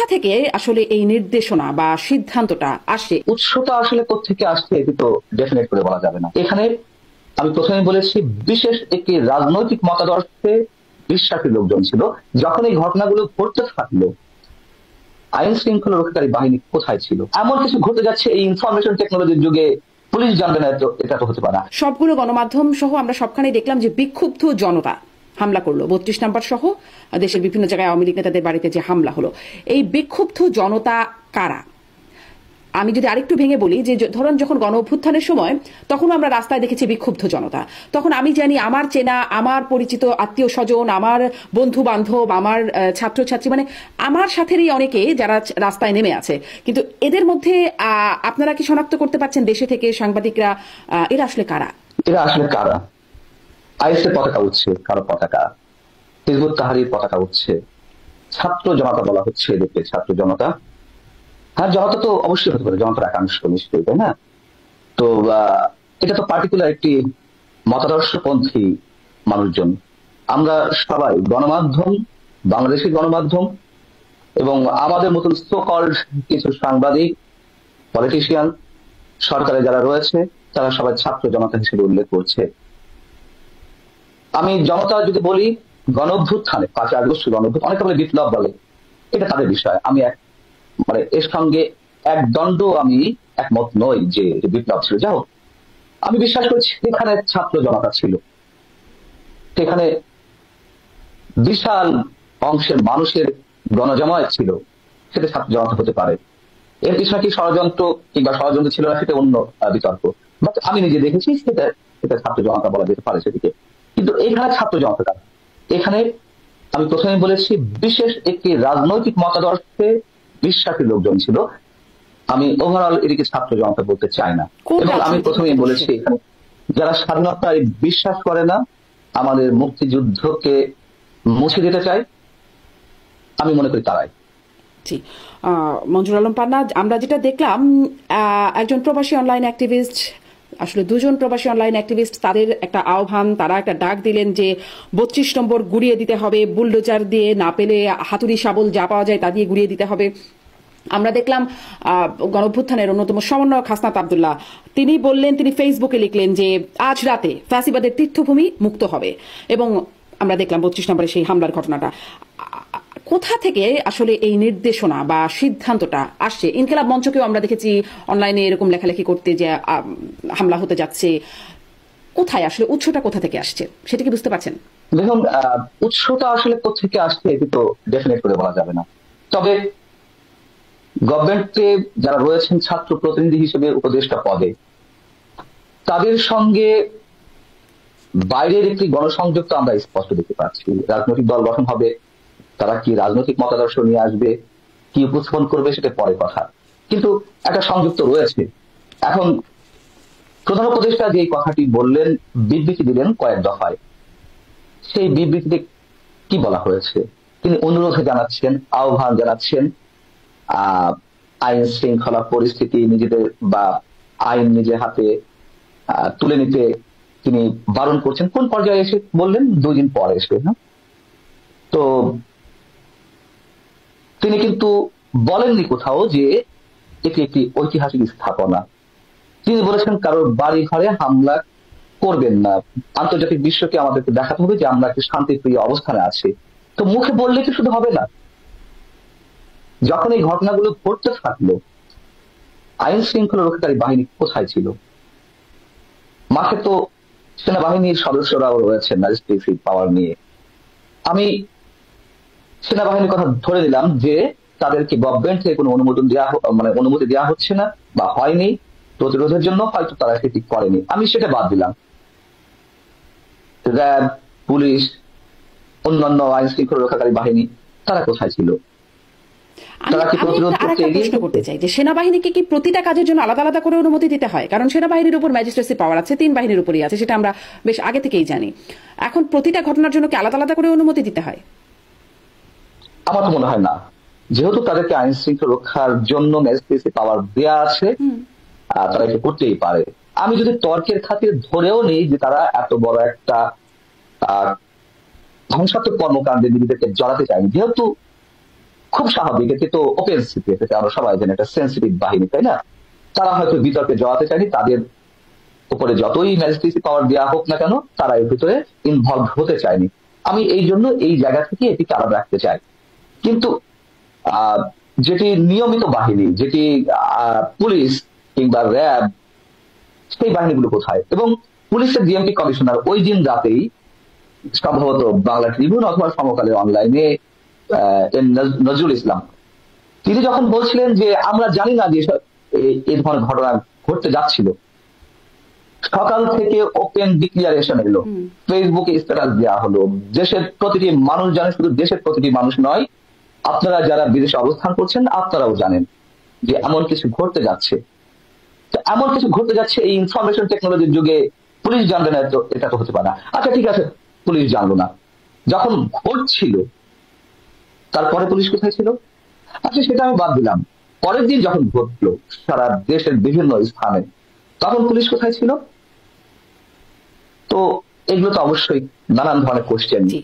কোথা থেকে আসলে এই নির্দেশনা বা সিদ্ধান্তটা আসে? উৎসটা আসলে কোত্থেকে আসছে এটি তো ডেফিনেট করে বলা যাবে না। এখানে আমি প্রথমে বলেছি বিশেষ একটি রাজনৈতিক মতাদর্শে বিশ্বাসী লোকজন ছিল। যখন এই ঘটনাগুলো ঘটতে থাকলো, আইন শৃঙ্খলা রক্ষাকারী বাহিনী কোথায় ছিল? এমন কিছু ঘটে যাচ্ছে এই ইনফরমেশন টেকনোলজির যুগে, পুলিশ জানবে না, এটা তো হতে পারে না। সবগুলো গণমাধ্যম সহ আমরা সবখানে দেখলাম যে বিক্ষুব্ধ জনতা হামলা করলো, ৩২ নম্বর সহ দেশের বিভিন্ন জায়গায় আওয়ামী লীগ নেতাদের বাড়িতে যে হামলা হলো, এই বিক্ষুব্ধ জনতা কারা? আমি যদি আরেকটু ভেঙে বলি যে ধরুন যখন গণ অভ্যুত্থানের সময় তখন আমরা রাস্তায় দেখেছি বিক্ষুব্ধ জনতা, তখন আমি জানি আমার চেনা, আমার পরিচিত আত্মীয় স্বজন, আমার বন্ধু বান্ধব, আমার ছাত্রছাত্রী, মানে আমার সাথেরই অনেকে যারা রাস্তায় নেমে আছে। কিন্তু এদের মধ্যে আপনারা কি শনাক্ত করতে পারছেন দেশে থেকে সাংবাদিকরা এরা আসলে কারা? এরা আসলে কারা? আইএসের পতাকা উঠছে, কারো পতাকা, হিজবুত তাহরীর পতাকা উঠছে, ছাত্র জনতা বলা হচ্ছে এদেরকে, ছাত্র জনতা। হ্যাঁ, জনতা তো অবশ্যই হতে পারে, জনতার একাংশ নিশ্চয়ই, তাই না? তো এটা তো পার্টিকুলার একটি মতাদর্শপন্থী মানুষজন। আমরা সবাই গণমাধ্যম, বাংলাদেশের গণমাধ্যম এবং আমাদের মতন সো কল্ড কিছু সাংবাদিক, পলিটিশিয়ান, সরকারে যারা রয়েছে, তারা সবাই ছাত্র জনতা হিসেবে উল্লেখ করছে। আমি জনতা যদি বলি, গণ অভ্যুত্থানে ৫ই আগস্ট গণ অভ্যুত্থান, অনেকে বলে বিপ্লব বলে, এটা তাদের বিষয়। আমি এর সঙ্গে এক দণ্ড আমি একমত নই যে বিপ্লব ছিল। যাই হোক, আমি বিশ্বাস করছি এখানে ছাত্র জনতা ছিল, সেখানে বিশাল অংশের মানুষের গণজমায়েত ছিল, সেটা ছাত্র জনতা হতে পারে। এর পিছনে কি ষড়যন্ত্র কিংবা ষড়যন্ত্র ছিল না, সেটা অন্য বিতর্ক। বাট আমি নিজে দেখেছি সেটা ছাত্র জনতা বলা যেতে পারে সেদিকে। কিন্তু এখানে ছাত্র জনতা, এখানে আমি প্রথমে বলেছি বিশেষ একটি রাজনৈতিক মতাদর্শে বিশ্বাসী লোকজন ছিল। আমি ওভারঅল এদিকে ছাত্র জনতা বলতে চাই না। এবং আমি প্রথমেই বলেছি এখানে যারা স্বাধীনতায় বিশ্বাস করে না, আমাদের মুক্তিযুদ্ধকে মুছে দিতে চায়, আমি মনে করি তারাই। জি, মঞ্জুর আলম পান্না, আমরা যেটা দেখলাম একজন প্রবাসী অনলাইন অ্যাক্টিভিস্ট, আসলে দুজন প্রবাসী অনলাইন অ্যাক্টিভিস্ট, তাদের একটা আহ্বান, তারা একটা ডাক দিলেন যে ৩২ নম্বর গুড়িয়ে দিতে হবে, বুলডোজার দিয়ে, না পেলে হাতুড়ি শাবল যা পাওয়া যায় তা দিয়ে গুড়িয়ে দিতে হবে। আমরা দেখলাম গণঅভ্যুত্থানের অন্যতম সমন্বয়ক হাসনাত আব্দুল্লাহ, তিনি বললেন, তিনি ফেসবুকে লিখলেন যে আজ রাতে ফ্যাসিবাদের তীর্থভূমি মুক্ত হবে। এবং আমরা দেখলাম ৩২ নম্বরে সেই হামলার ঘটনাটা। কোথা থেকে আসলে এই নির্দেশনা বা সিদ্ধান্তটা আসছে? ইনকিলাব মঞ্চকেও আমরা দেখেছি অনলাইনে এরকম লেখালেখি করতে যে হামলা হতে যাচ্ছে। কোথায় আসলে উৎসটা কোথা থেকে আসছে সেটা কি বুঝতে পারছেন? দেখুন, উৎসটা আসলে কোথেকে আসছে এটি তো ডেফিনেট করে বলা যাবে না। তবে গভর্নমেন্টে যারা রয়েছেন ছাত্র প্রতিনিধি হিসেবে উপদেষ্টা পদে, তাদের সঙ্গে বাইরের একটি গণসংযোগ তো আমরা স্পষ্ট দেখতে পাচ্ছি। রাজনৈতিক দল গঠন হবে, তারা কি রাজনৈতিক মতাদর্শ নিয়ে আসবে, কি উপস্থাপন করবে, সেটা পরে কথা, কিন্তু একটা সংযুক্ত রয়েছে। এখন প্রধান উপদেষ্টা যে কথাটি বললেন, বিবৃতি দিলেন কয়েক দফায়, সেই বিবৃতিতে কি বলা হয়েছে? তিনি অনুরোধে জানাচ্ছেন, আহ্বান জানাচ্ছেন আইন শৃঙ্খলা পরিস্থিতি নিজেদের বা আইন নিজের হাতে তুলে নিতে তিনি বারণ করছেন। কোন পর্যায়ে এসে বললেন? 2 দিন পরে এসে। না, তো তিনি কিন্তু বলেননি কোথাও যে এটি একটি ঐতিহাসিক স্থাপনা। তিনি বলেছেন কারোর বাড়ি ঘরে হামলা করবেন না, আন্তর্জাতিক বিশ্বকে আমাদেরকে দেখাতে হবে যে আমরা একটি শান্তিপ্রিয় অবস্থানে আছি। তো মুখে বললে কি শুধু হবে না? যখন এই ঘটনাগুলো ঘটতে থাকলো, আইন শৃঙ্খলা রক্ষাকারী বাহিনী কোথায় ছিল? মাঠে তো সেনাবাহিনীর সদস্যরাও রয়েছেন ম্যাজিস্ট্রেসি পাওয়ার নিয়ে। আমি সেনাবাহিনীর কথা ধরে দিলাম যে তাদেরকে গভর্নমেন্ট থেকে কোনো অনুমতি দেওয়া হচ্ছে না বা হয়নি প্রতিরোধের জন্য, হয়তো তারা সেটি করেনি, আমি সেটা বাদ দিলাম। র্যাব, পুলিশ, অন্যান্য আইন শৃঙ্খলা রক্ষাকারী বাহিনী, তারা কোথায় ছিল? প্রশ্ন করতে চাই যে সেনাবাহিনীকে কি প্রতিটা কাজের জন্য আলাদা আলাদা করে অনুমতি দিতে হয়? কারণ সেনাবাহিনীর উপর ম্যাজিস্ট্রেসি পাওয়ার আছে, 3 বাহিনীর উপরই আছে, সেটা আমরা বেশ আগে থেকেই জানি। এখন প্রতিটা ঘটনার জন্য কি আলাদা আলাদা করে অনুমতি দিতে হয়? আমার তো মনে হয় না, যেহেতু তাদেরকে আইন শৃঙ্খলা রক্ষার জন্য ম্যাজিস্ট্রেসি পাওয়ার দেওয়া আছে, তারা এটা করতেই পারে। আমি যদি তর্কের খাতিরে ধরেও নেই যে তারা এত বড় একটা ধ্বংসাত্মক কর্মকাণ্ডে নিজেদেরকে জড়াতে চায়নি, যেহেতু খুব স্বাভাবিক, এটি তো ওপেন সিক্রেট, এটা আমরা সবাই জানি, এটা সেন্সিটিভ বাহিনী, তাই না? তারা হয়তো বিতর্কে জড়াতে চায়নি, তাদের উপরে যতই ম্যাজিস্ট্রেসি পাওয়ার দেওয়া হোক না কেন, তারা এর ভিতরে ইনভলভ হতে চায়নি। আমি এই জন্য এই জায়গা থেকে এটিকে আলাদা রাখতে চাই। কিন্তু আহ, যেটি নিয়মিত বাহিনী, যেটি পুলিশ কিংবা র্যাব, সেই বাহিনীগুলো কোথায়? এবং পুলিশের ডিএমপি কমিশনার ওই দিন রাতেই সম্ভবত বাংলা ট্রিবিউন অথবা সমকালে অনলাইনে নজরুল ইসলাম, তিনি যখন বলছিলেন যে আমরা জানি না যে এই ধরনের ঘটনা ঘটতে যাচ্ছিল, সকাল থেকে ওপেন ডিক্লিয়ারেশন এলো, ফেসবুকে স্ট্যাটাস দেওয়া হলো, দেশের প্রতিটি মানুষ জানে, শুধু দেশের প্রতিটি মানুষ নয়, আপনারা যারা বিদেশে অবস্থান করছেন আপনারাও জানেন যে এমন কিছু ঘটতে যাচ্ছে। তো এমন কিছু ঘটতে যাচ্ছে এই ইনফরমেশন টেকনোলজির যুগে, পুলিশ জানবে না তো এটা তো হতে পারে না। আচ্ছা ঠিক আছে, পুলিশ জানলো না, যখন ঘটছিল তারপরে পুলিশ কোথায় ছিল? আচ্ছা সেটা আমি বাদ দিলাম, পরের দিন যখন ঘটলো সারা দেশের বিভিন্ন স্থানে, তখন পুলিশ কোথায় ছিল? তো এগুলো তো অবশ্যই নানান ধরনের কোশ্চেন। জি।